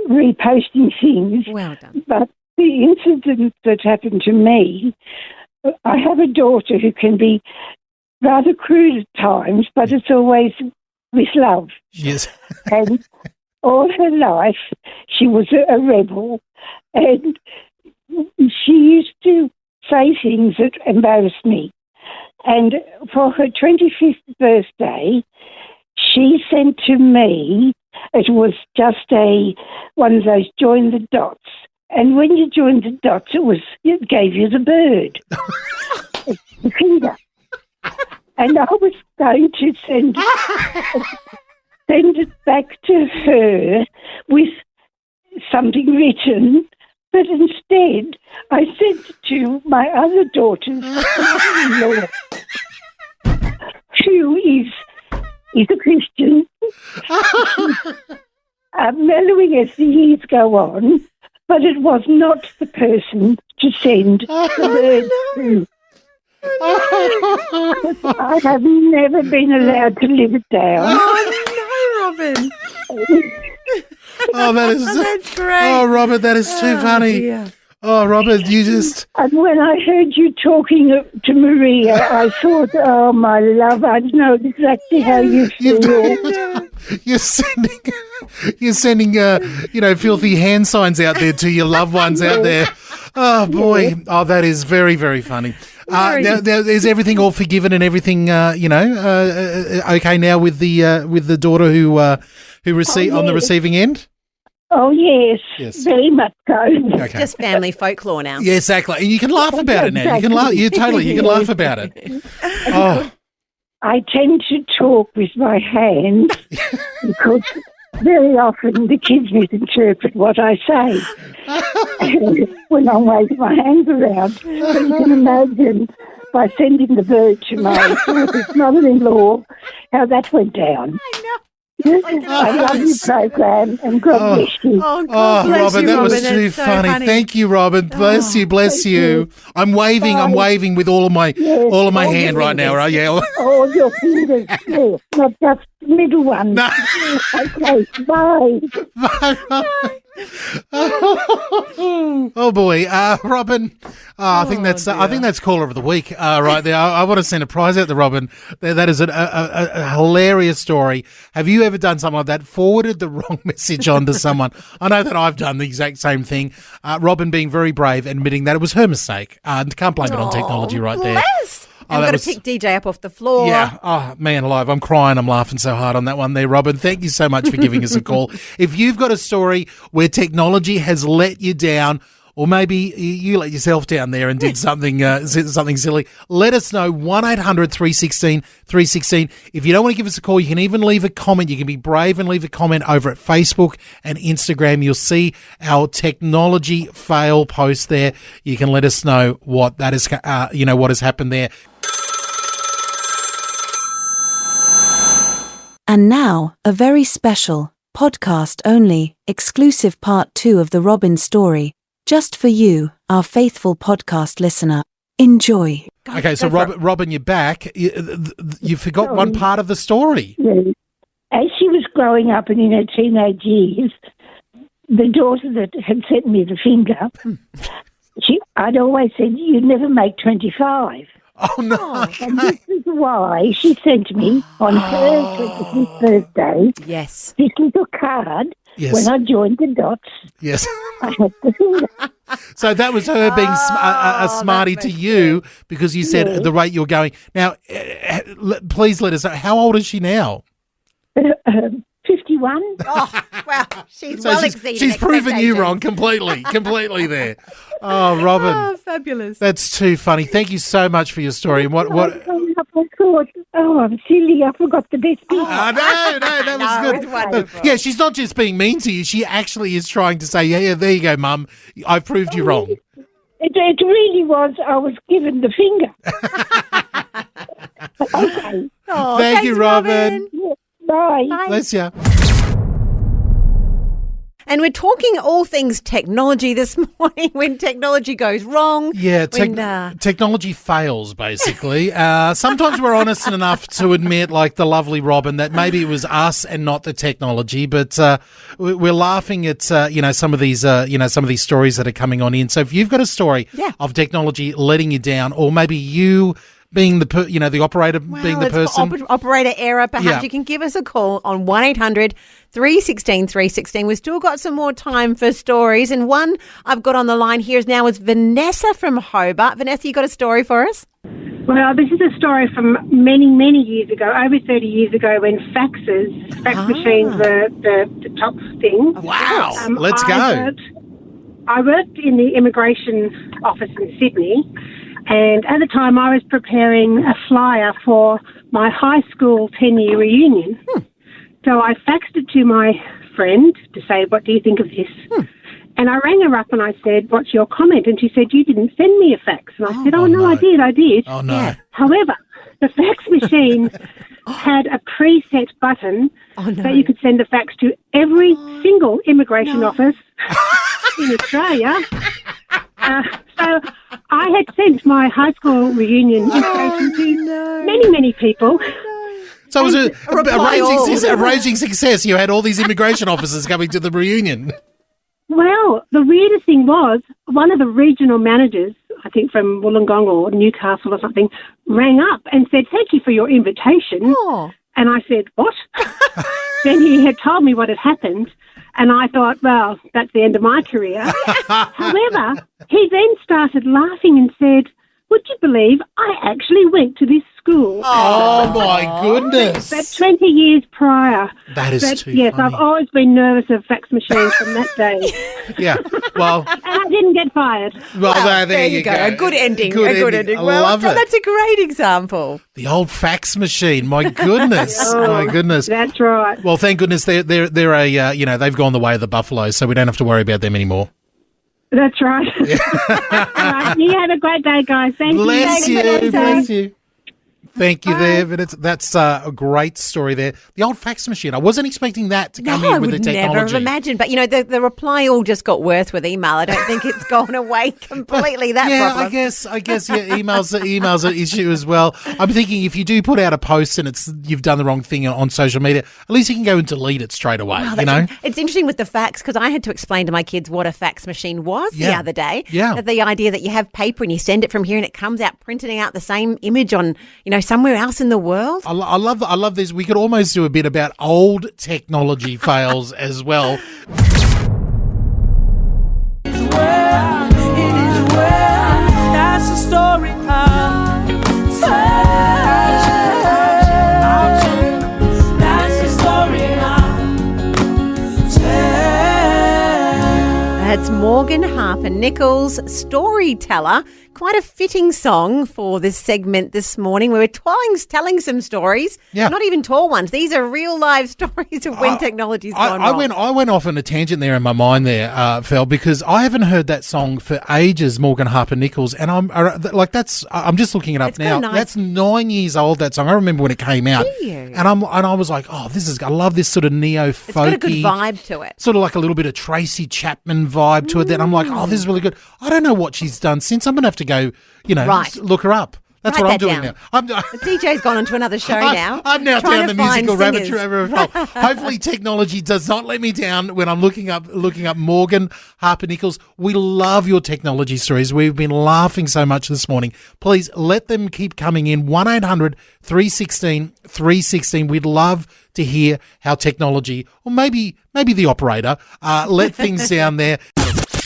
reposting things. Well done. But the incident that happened to me, I have a daughter who can be rather crude at times, but it's always with love. Yes. And all her life, she was a rebel, and she used to say things that embarrassed me. And for her 25th birthday, she sent to me, it was just one of those join the dots. And when you joined the dots, it gave you the bird, the finger. And I was going to send it back to her with something written, but instead I sent it to my other daughter's mother-in-law, who is a Christian, mellowing as the years go on, but it was not the person to send the bird to. I have never been allowed to live it down. Oh, no, Robin. Oh, That's great. Oh, Robert, that is too funny. Dear. Oh, Robert, you just. And when I heard you talking to Maria, I thought, oh, my love, I know exactly how you feel. You're sending, filthy hand signs out there to your loved ones out there. Oh boy! Oh, that is very, very funny. Now, is everything all forgiven and everything, okay now with the daughter who received on the receiving end? Oh yes, very much so. Okay. Just family folklore now. Yeah, exactly. And you can laugh about it now. You can laugh. You can laugh about it. Oh. I tend to talk with my hands because very often the kids misinterpret what I say when I'm waving my hands around. So you can imagine by sending the bird to my daughter's mother-in-law how that went down. I know. I love your program and God bless you. Oh, God bless Robin, you, that was Robin. too That's so funny. Thank you, Robin. Bless you. I'm waving with all of my hand right now, right? Yeah. All your fingers, yes, not just middle one. No. Okay, bye. Oh boy, Robin. I think that's caller of the week right there. I want to send a prize out to Robin. That is a hilarious story. Have you ever done something like that? Forwarded the wrong message on to someone? I know that I've done the exact same thing. Robin being very brave, admitting that it was her mistake. Can't blame it on technology right there. I've got to pick DJ up off the floor. Yeah. Oh, man alive. I'm crying. I'm laughing so hard on that one there, Robin. Thank you so much for giving us a call. If you've got a story where technology has let you down, or maybe you let yourself down there and did something silly, let us know. 1-800-316-316. If you don't want to give us a call, you can even leave a comment. You can be brave and leave a comment over at Facebook and Instagram. You'll see our technology fail post there. You can let us know what that is, what has happened there. And now, a very special, podcast-only, exclusive part 2 of the Robin story, just for you, our faithful podcast listener. Enjoy. Okay, so Robin, you're back. You forgot one part of the story. Yes. As she was growing up and in her teenage years, the daughter that had sent me the finger, I'd always said, "You never make 25." Oh, no. And this is why she sent me on her 25th birthday this little card. Yes. When I joined the dots, yes, I had the finger. So that was her being a smarty to you because you said the rate you're going. Now, please let us know, how old is she now? 51. Oh, wow. She's proven you wrong completely there. Oh, Robin. Oh, fabulous. That's too funny. Thank you so much for your story. And what? I thought, I'm silly. I forgot the best bit. No, that was good. It's wonderful. Yeah, she's not just being mean to you. She actually is trying to say, yeah, there you go, Mum. I proved you wrong. It really was. I was given the finger. Okay. Oh, Thank you, Robin. Bye. Bless you. And we're talking all things technology this morning when technology goes wrong. Yeah, technology fails, basically. Sometimes we're honest enough to admit, like the lovely Robin, that maybe it was us and not the technology, but we're laughing at, some of these stories that are coming on in. So if you've got a story of technology letting you down, or maybe you being the operator being the person. Operator error. Perhaps you can give us a call on 1-800-316-316. We've still got some more time for stories. And one I've got on the line here now is Vanessa from Hobart. Vanessa, you got a story for us? Well, this is a story from many, many years ago, over 30 years ago, when fax machines were the top thing. Wow. Let's go. I worked in the immigration office in Sydney. And at the time, I was preparing a flyer for my high school 10-year reunion. So I faxed it to my friend to say, what do you think of this? And I rang her up and I said, what's your comment? And she said, you didn't send me a fax. And I said, no, I did. Oh, no. Yeah. However, the fax machine had a preset button that you could send a fax to every single immigration office in Australia. So I had sent my high school reunion invitation to many, many people. So it was a raging success. You had all these immigration officers coming to the reunion. Well, the weirdest thing was one of the regional managers, I think from Wollongong or Newcastle or something, rang up and said, thank you for your invitation. Oh. And I said, what? Then he had told me what had happened. And I thought, well, that's the end of my career. However, he then started laughing and said, would you believe I actually went to this school? Oh, my goodness. That's 20 years prior. That is too Yes, funny. I've always been nervous of fax machines from that day. Yeah, well. And I didn't get fired. Well, there you go. A good ending. Good ending. I love it. That's a great example. The old fax machine. My goodness. My goodness. That's right. Well, thank goodness they're they've gone the way of the buffalo, so we don't have to worry about them anymore. That's right. All right. You have a great day, guys. Thank Bless you. you. Bless you. Thank you there, but that's a great story there. The old fax machine. I wasn't expecting that to come in with the technology. I would never have imagined. But, the reply all just got worse with email. I don't think it's gone away completely, that problem. I guess email's an issue as well. I'm thinking if you do put out a post and you've done the wrong thing on social media, at least you can go and delete it straight away, It's interesting with the fax because I had to explain to my kids what a fax machine was the other day. Yeah. The idea that you have paper and you send it from here and it comes out printing out the same image on, somewhere else in the world. I love this. We could almost do a bit about old technology fails as well. That's the story I'll tell. That's the story I'll tell. That's Morgan Harper Nichols, Storyteller. Quite a fitting song for this segment this morning. We were telling some stories, not even tall ones. These are real live stories of when technology's gone wrong. I went off on a tangent there in my mind there, Fel, because I haven't heard that song for ages, Morgan Harper Nichols, and I'm just looking it up now. That's 9 years old, that song. I remember when it came out, and I was like, I love this sort of neo-folky. It's got a good vibe to it. Sort of like a little bit of Tracy Chapman vibe to it. Then I'm like, this is really good. I don't know what she's done since. I'm going to have to go, look her up. That's what I'm doing now. The DJ's gone on to another show now. I'm now down the musical rabbit hole. Hopefully technology does not let me down when I'm looking up Morgan Harper Nichols. We love your technology stories. We've been laughing so much this morning. Please let them keep coming in. 1-800-316-316. We'd love to hear how technology, or maybe the operator, let things down there.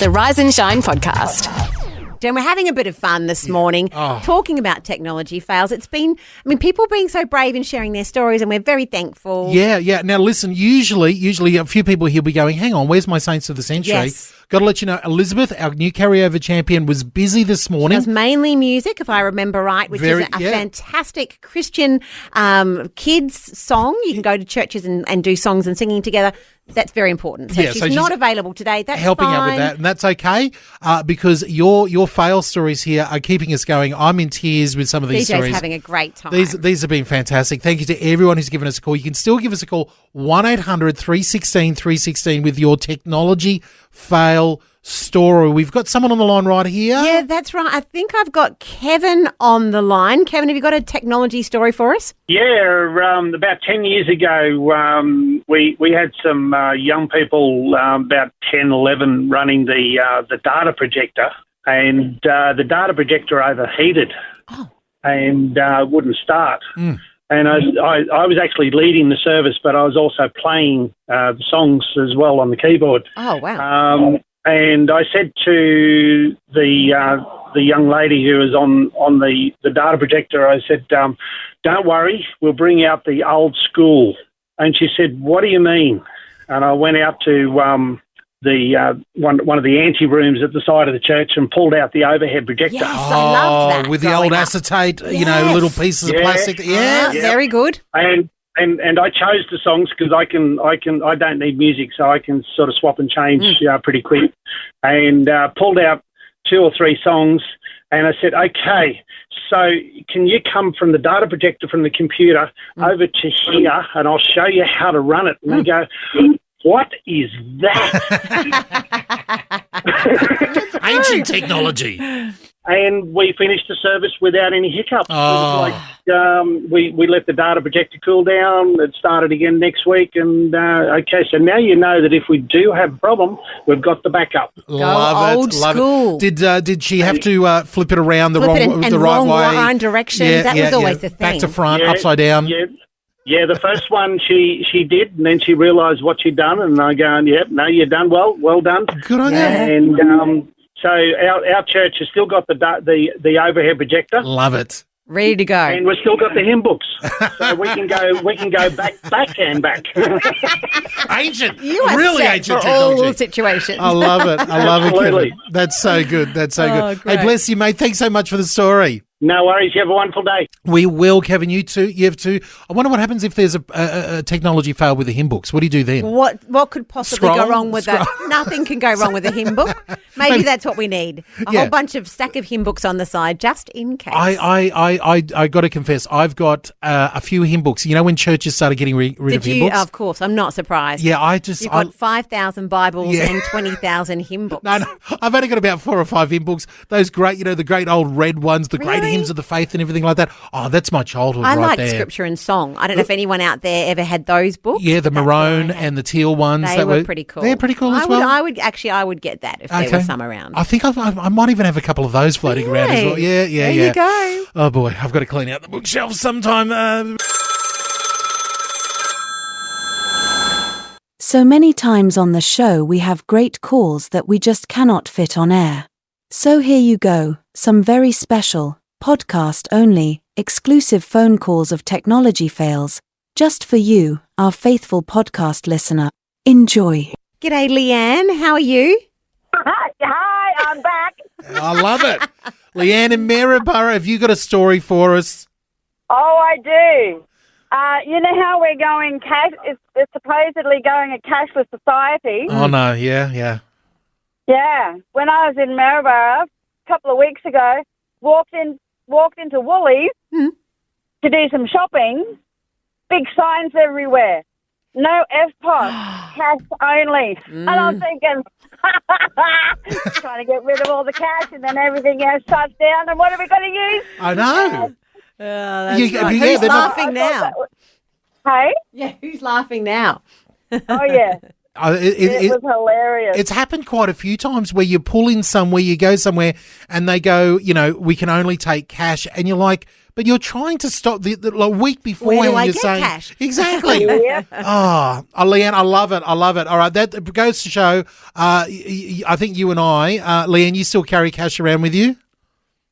The Rise and Shine podcast. And we're having a bit of fun this morning talking about technology fails. It's been, people being so brave and sharing their stories, and we're very thankful. Yeah. Now, listen, usually a few people here will be going, hang on, where's my Saints of the Century? Yes. Got to let you know, Elizabeth, our new carryover champion, was busy this morning. It was mainly music, if I remember right, which is a fantastic Christian kids song. You can go to churches and do songs and singing together. That's very important. So she's not available today. That's helping fine. out with that, and that's okay because your fail stories here are keeping us going. I'm in tears with some of these stories. DJ's having a great time. These have been fantastic. Thank you to everyone who's given us a call. You can still give us a call, 1-800-316-316 with your technology fail story. We've got someone on the line right here. Yeah, that's right. I think I've got Kevin on the line. Kevin, have you got a technology story for us? Yeah, about 10 years ago, we had some young people, about 10, 11, running the data projector, and the data projector overheated and wouldn't start. And I was actually leading the service, but I was also playing the songs as well on the keyboard. Oh, wow. And I said to the young lady who was on the data projector, I said, don't worry, we'll bring out the old school. And she said, what do you mean? And I went out to one of the ante rooms at the side of the church and pulled out the overhead projector. Yes, I loved that. With the old acetate, little pieces of plastic. Yeah, very good. And I chose the songs because I don't need music, so I can sort of swap and change pretty quick. And pulled out 2 or 3 songs, and I said, okay, so can you come from the data projector from the computer over to here, and I'll show you how to run it. And they go, what is that? Ancient technology. And we finished the service without any hiccups. Oh. It was like, we let the data projector cool down. It started again next week. And, okay, so now you know that if we do have a problem, we've got the backup. Love old school. Did she have to flip it around the right way? Direction. That was always the thing. Back to front, upside down. Yeah, the first one she did, and then she realised what she'd done. And I go, no, you're done well done. Good on you. And so our church has still got the overhead projector. Love it. Ready to go. And we've still got the hymn books. So we can go back and back. Ancient. You are really set ancient for technology. all situations. I love it. I love it, Absolutely. Kevin. That's so good. That's so good. Great. Hey, bless you, mate. Thanks so much for the story. No worries. You have a wonderful day. We will, Kevin. You too. You have too. I wonder what happens if there's a technology fail with the hymn books. What do you do then? What could possibly go wrong with that? Nothing can go wrong with a hymn book. Maybe that's what we need. A whole bunch of stack of hymn books on the side, just in case. I got to confess, I've got a few hymn books. You know when churches started getting rid of hymn books? Of course. I'm not surprised. Yeah, You've got 5,000 Bibles and 20,000 hymn books. No, I've only got about 4 or 5 hymn books. Those great, the great old red ones, the great hymns of the faith and everything like that. Oh, that's my childhood I right like there. scripture and song. I don't know if anyone out there ever had those books. Yeah, the maroon and the teal ones. They were pretty cool. They're pretty cool as well. I would get that if there were some around. I think I might even have a couple of those floating around as well. Yeah. There you go. Oh, boy. I've got to clean out the bookshelves sometime. So many times on the show we have great calls that we just cannot fit on air. So here you go, some very special, podcast-only, exclusive phone calls of technology fails, just for you, our faithful podcast listener. Enjoy. G'day, Leanne. How are you? Hi, I'm back. I love it. Leanne in Maryborough, have you got a story for us? Oh, I do. You know how we're going cash? It's supposedly going a cashless society. Oh, no. Yeah. Yeah. When I was in Maryborough a couple of weeks ago, walked into Woolies to do some shopping. Big signs everywhere. No FPOS, cash only. And I'm thinking, trying to get rid of all the cash, and then everything else shuts down. And what are we going to use? I know. Who's laughing now? Hey? Yeah, who's laughing now? Oh, yeah. It was hilarious. It's happened quite a few times where you pull in somewhere, you go somewhere, and they go, we can only take cash, and you're like, but you're trying to stop the week before. Where do I you're get saying, cash? Exactly. Yeah. Oh, Leanne, I love it. All right, that goes to show. I think you and I, Leanne, you still carry cash around with you?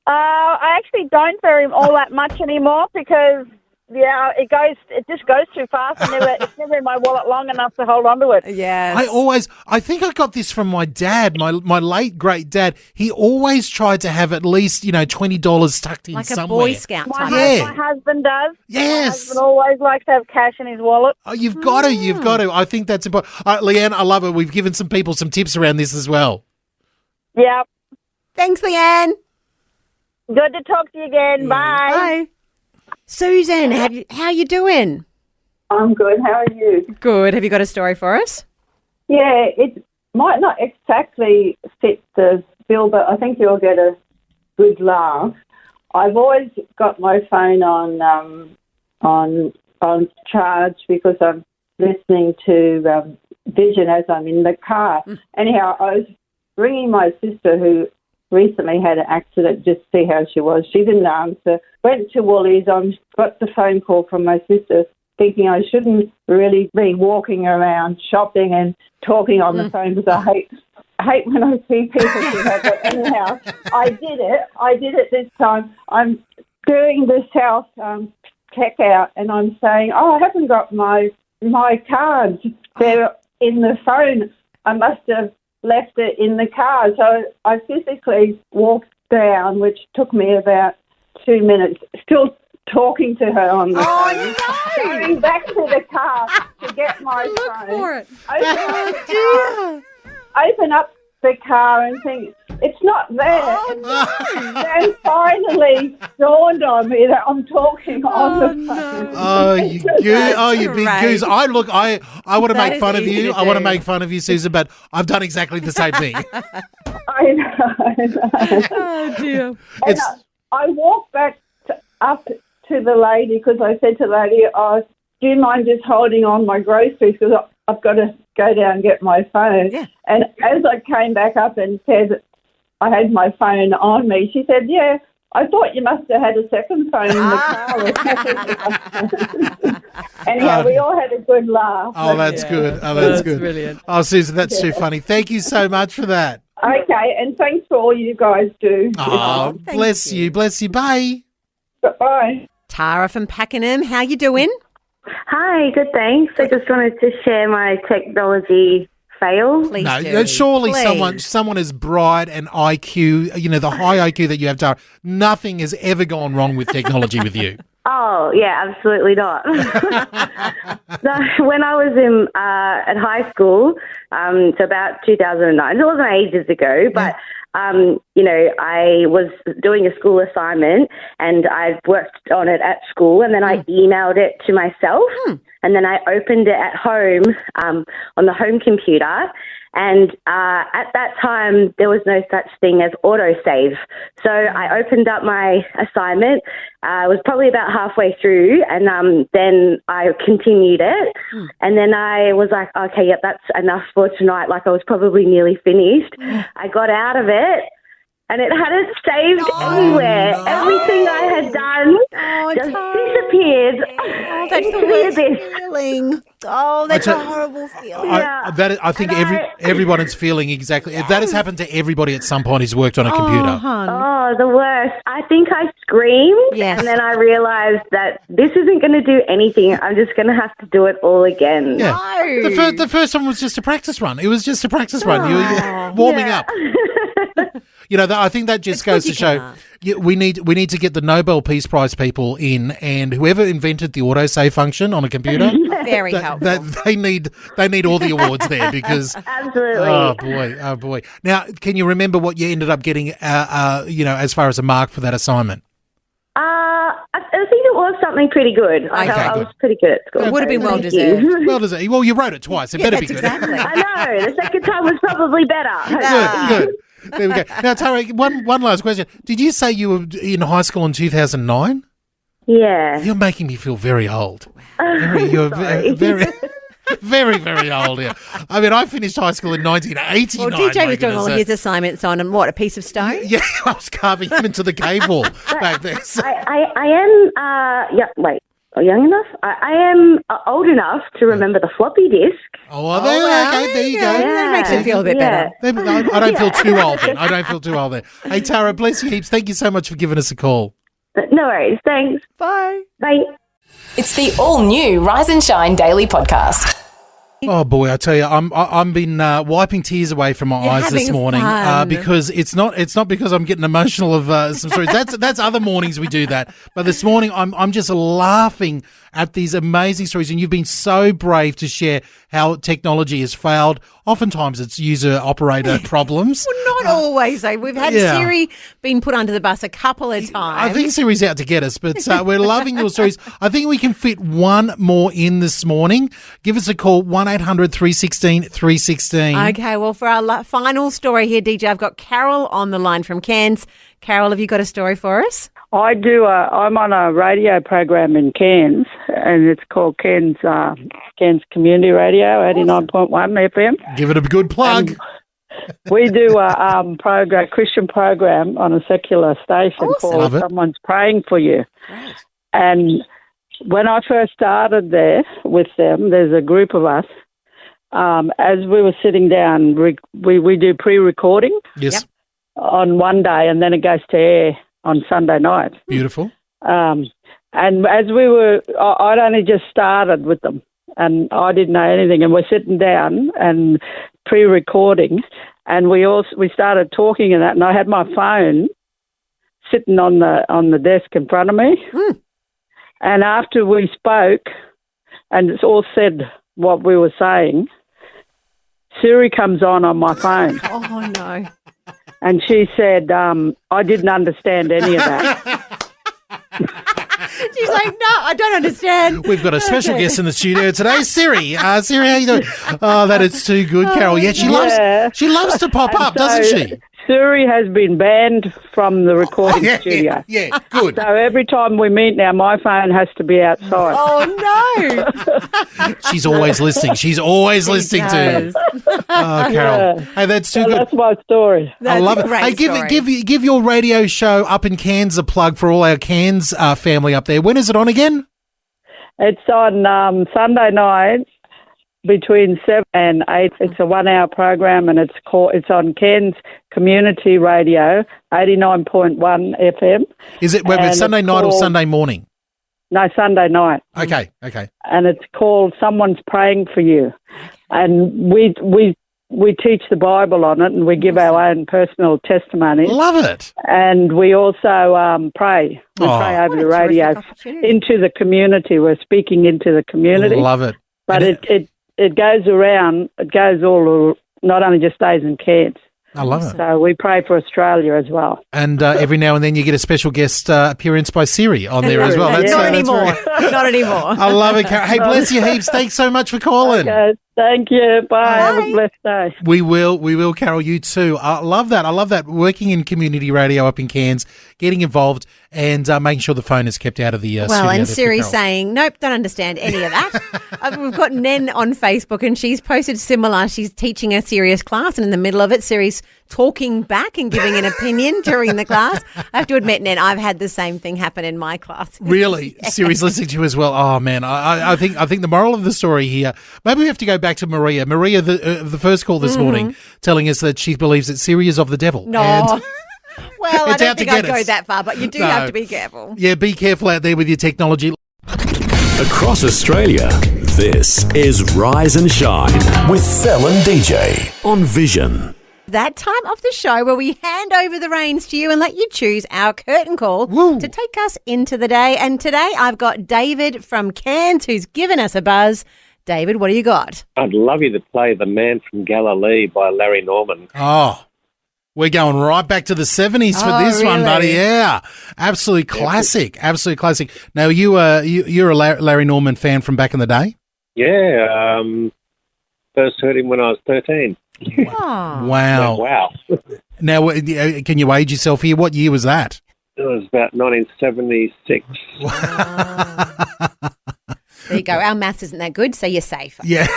I actually don't very all that much anymore because. Yeah, it just goes too fast, and it's never in my wallet long enough to hold on to it. Yes. I think I got this from my dad, my late great dad. He always tried to have at least, $20 tucked in like somewhere. Like a Boy Scout type. My husband does. Yes. My husband always likes to have cash in his wallet. Oh, you've got to. I think that's important. All right, Leanne, I love it. We've given some people some tips around this as well. Yeah. Thanks, Leanne. Good to talk to you again. Bye. Bye. Susan, how you doing? I'm good. How are you? Good. Have you got a story for us? Yeah, it might not exactly fit the bill, but I think you'll get a good laugh. I've always got my phone on charge because I'm listening to Vision as I'm in the car. Anyhow, I was ringing my sister who recently had an accident just to see how she was. She didn't answer. Went to Woolies. Got the phone call from my sister thinking I shouldn't really be walking around shopping and talking on the phone because I hate when I see people do that. But anyhow, I did it this time. I'm doing the self checkout and I'm saying, I haven't got my cards. They're in the phone. I must have left it in the car. So I physically walked down, which took me about 2 minutes, still talking to her on the phone. No. Going back to the car to get my phone. For it. Open up the car and think, it's not there. Then finally dawned on me that I'm talking on the phone. Oh, you big goose. I want to make fun of you. I want to make fun of you, Susan, but I've done exactly the same thing. I know. Oh, dear. And I walked back up to the lady because I said to the lady, do you mind just holding on my groceries because I've got to go down and get my phone. Yeah. And as I came back up and said I had my phone on me, she said, yeah, I thought you must have had a second phone in the car. Anyhow, we all had a good laugh. Oh, that's good. Oh, that's good. Brilliant. Oh, Susan, that's too funny. Thank you so much for that. Okay, and thanks for all you guys do. Oh, bless you. Bless you. Bye. Bye. Tara from Pakenham, how you doing? Hi, good, thanks. I just wanted to share my technology fail? Please No, do. surely Please. someone as bright and IQ, the high IQ that you have, Tara, nothing has ever gone wrong with technology with you. Oh, yeah, absolutely not. So when I was at high school, so about 2009, it wasn't ages ago, but, I was doing a school assignment and I worked on it at school, and then I emailed it to myself, and then I opened it at home on the home computer. And at that time, there was no such thing as autosave. So I opened up my assignment. I was probably about halfway through, and then I continued it. And then I was like, okay, yep, that's enough for tonight. Like, I was probably nearly finished. I got out of it, and it hadn't saved anywhere. No. Everything I had done just disappeared. Oh, that's the worst feeling. Oh, that's a horrible feeling. I think everyone is feeling exactly. That has happened to everybody at some point who's worked on a computer. Oh, the worst. I think I screamed, and then I realised that this isn't going to do anything. I'm just going to have to do it all again. Yeah. No. The first one was just a practice run. It was just a practice run. You were warming up. I think that just goes to show we need to get the Nobel Peace Prize people in, and whoever invented the autosave function on a computer, very helpful. They need all the awards there because absolutely. Oh boy. Now, can you remember what you ended up getting? As far as a mark for that assignment. I think it was something pretty good. I was pretty good at school. It would have been well Thank deserved. you. Well deserved. Well, you wrote it twice. It better be good. Exactly. I know. The second time was probably better. Good. There we go. Now, Tara, one last question. Did you say you were in high school in 2009? Yeah. You're making me feel very old. You're very, very, very old. Yeah. I mean, I finished high school in 1989. Well, DJ was doing all his assignments on a piece of stone? Yeah, I was carving him into the cave wall back there. So. I am, young enough? I am old enough to remember the floppy disk. There you go. That makes it feel a bit better. I don't feel too old then. I don't feel too old then. Hey, Tara, bless you heaps. Thank you so much for giving us a call. No worries. Thanks. Bye. Bye. It's the all-new Rise and Shine Daily Podcast. Oh boy, I tell you, I'm been wiping tears away from my eyes this morning because it's not because I'm getting emotional of some stories. That's other mornings we do that, but this morning I'm just laughing at these amazing stories, and you've been so brave to share how technology has failed. Oftentimes it's user operator problems. Well, not always though. We've had Siri being put under the bus a couple of times. I think Siri's out to get us, but we're loving your stories. I think we can fit one more in this morning. Give us a call, 1-800-316-316. Okay, well, for our final story here, DJ, I've got Carol on the line from Cairns. Carol, have you got a story for us? I do. I'm on a radio program in Cairns, and it's called Cairns Community Radio, 89.1 FM. Give it a good plug. We do a Christian program on a secular station called Someone's Praying for You. Right. And when I first started there with them, there's a group of us. As we were sitting down, we do pre-recording. Yes. On one day, and then it goes to air on Sunday night. Beautiful. And as we were, I'd only just started with them, and I didn't know anything. And we're sitting down and pre-recording, and we started talking and that. And I had my phone sitting on the desk in front of me. Mm. And after we spoke, and it's all said what we were saying, Siri comes on my phone. Oh no. And she said, I didn't understand any of that. She's like, no, I don't understand. We've got a special guest in the studio today, Siri. Siri, how you doing? Oh, that is too good, Carol. Yeah, she loves to pop up, doesn't she? Siri has been banned from the recording studio. Yeah, good. So every time we meet now, my phone has to be outside. Oh, no. She's always listening. She's always listening to. Oh, Carol. Yeah. Hey, that's too good. That's my story. I love it. Hey, give your radio show up in Cairns a plug for all our Cairns family up there. When is it on again? It's on Sunday night between 7 and 8. It's a 1-hour program, and it's on Cairns Community Radio, 89.1 FM. Is it Sunday night or Sunday morning? No, Sunday night. Okay. And it's called Someone's Praying for You. And we we teach the Bible on it, and we give our own personal testimony. Love it. And we also pray. We pray over the radio into the community. We're speaking into the community. Love it. But it goes around. It goes not only just stays in Cairns. I love it. So we pray for Australia as well. And every now and then you get a special guest appearance by Siri on there as well. Not anymore. Not anymore. I love it, Carol. Hey, bless you heaps. Thanks so much for calling. Okay, thank you. Bye. Have a blessed day. We will, Carol. You too. I love that. Working in community radio up in Cairns, getting involved and making sure the phone is kept out of the studio. Well, and Siri's saying, nope, don't understand any of that. We've got Nen on Facebook and she's posted similar. She's teaching a serious class and in the middle of it, Siri's talking back and giving an opinion during the class. I have to admit, Nen, I've had the same thing happen in my class. Really? Yes. Siri's listening to you as well. Oh, man. I think the moral of the story here, maybe we have to go back to Maria. Maria, the first call this morning, telling us that she believes that Siri is of the devil. No. And well, I don't think I'd go that far, but you do have to be careful. Yeah, be careful out there with your technology. Across Australia, this is Rise and Shine with Fel DJ on Vision. That time of the show where we hand over the reins to you and let you choose our curtain call to take us into the day. And today I've got David from Cairns who's given us a buzz. David, what do you got? I'd love you to play The Man from Galilee by Larry Norman. Oh, we're going right back to the 70s for this one, buddy. Yeah, absolutely classic. Absolutely classic. Now, you're a Larry Norman fan from back in the day? Yeah, first heard him when I was 13. Wow. Wow. Now, can you age yourself here? What year was that? It was about 1976. There you go. Our maths isn't that good, so you're safe. Yeah.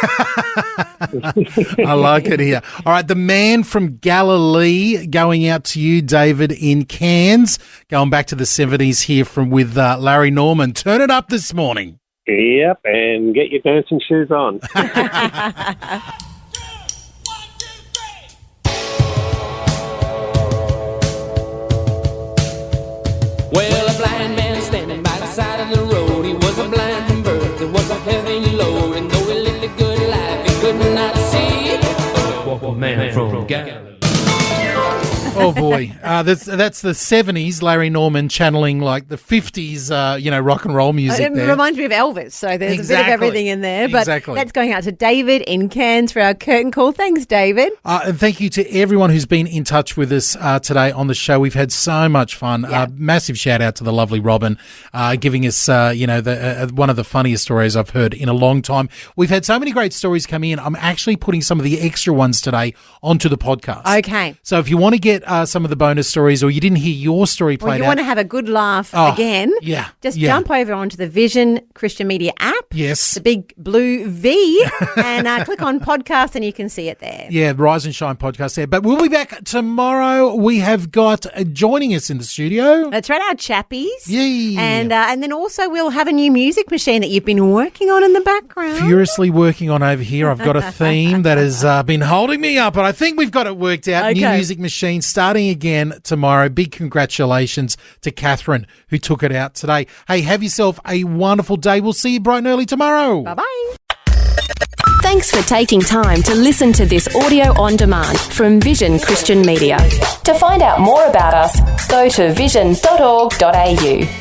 I like it here. All right, The Man from Galilee going out to you, David, in Cairns. Going back to the 70s here with Larry Norman. Turn it up this morning. Yep, and get your dancing shoes on. Well, a blind man standing by the side of the road. He was a blind from birth. It was a heavy load. And though he lived a good life, he could not see. Walk a man from Galilee. Oh, boy. That's the 70s, Larry Norman channeling like the 50s, rock and roll music there. It reminds me of Elvis, so there's a bit of everything in there. But that's going out to David in Cairns for our curtain call. Thanks, David. And thank you to everyone who's been in touch with us today on the show. We've had so much fun. Massive shout out to the lovely Robin, giving us, one of the funniest stories I've heard in a long time. We've had so many great stories come in. I'm actually putting some of the extra ones today onto the podcast. Okay. So if you want to get some of the bonus stories or you didn't hear your story played out. Or you want to have a good laugh again. Yeah. Just jump over onto the Vision Christian Media app. Yes. The big blue V and click on podcast and you can see it there. Yeah, Rise and Shine podcast there. But we'll be back tomorrow. We have got joining us in the studio. That's right, our chappies. Yay. And then also we'll have a new music machine that you've been working on in the background. Furiously working on over here. I've got a theme that has been holding me up, but I think we've got it worked out. Okay. New music machine starting again tomorrow. Big congratulations to Catherine who took it out today. Hey, have yourself a wonderful day. We'll see you bright and early tomorrow. Bye-bye. Thanks for taking time to listen to this audio on demand from Vision Christian Media. To find out more about us, go to vision.org.au.